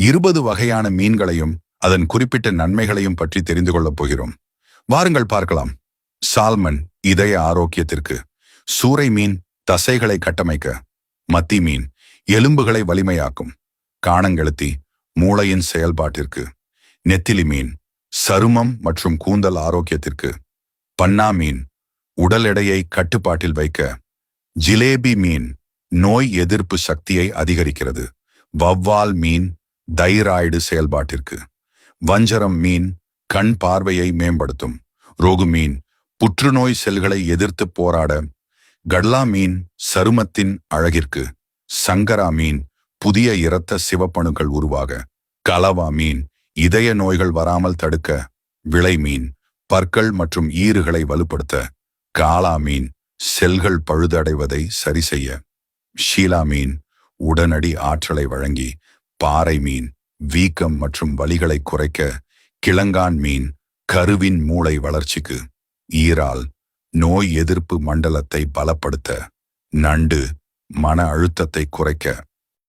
20 வகையான மீன்களையும் அதன் குறிப்பிட்ட நன்மைகளையும் பற்றி தெரிந்து கொள்ளப் போகிறோம். வாருங்கள் பார்க்கலாம். சால்மன் இதய ஆரோக்கியத்திற்கு, சூறை மீன் தசைகளை கட்டமைக்க, மத்தி மீன் எலும்புகளை வலிமையாக்கும், காணங்கெளுத்தி மூளையின் செயல்பாட்டிற்கு, நெத்திலி மீன் சருமம் மற்றும் கூந்தல் ஆரோக்கியத்திற்கு, பன்னா மீன் உடல் எடையை கட்டுப்பாட்டில் வைக்க, ஜிலேபி மீன் நோய் எதிர்ப்பு சக்தியை அதிகரிக்கிறது, வவ்வால் மீன் தைராய்டு செயல்பாட்டிற்கு, வஞ்சரம் மீன் கண் பார்வையை மேம்படுத்தும், ரோகு மீன் புற்றுநோய் செல்களை எதிர்த்து போராட, கடலா மீன் சருமத்தின் அழகிற்கு, சங்கரா மீன் புதிய இரத்த சிவப்பணுக்கள் உருவாக, கலவா மீன் இதய நோய்கள் வராமல் தடுக்க, விளை மீன் பற்கள் மற்றும் ஈறுகளை வலுப்படுத்த, காளா மீன் செல்கள் பழுதடைவதை சரி செய்ய, ஷீலா மீன் உடனடி ஆற்றலை வழங்கி, பாறை மீன் வீக்கம் மற்றும் வலிகளை குறைக்க, கிழங்கான் மீன் கருவின் மூளை வளர்ச்சிக்கு, ஈரால் நோய் எதிர்ப்பு மண்டலத்தை பலப்படுத்த, நண்டு மன அழுத்தத்தை குறைக்க,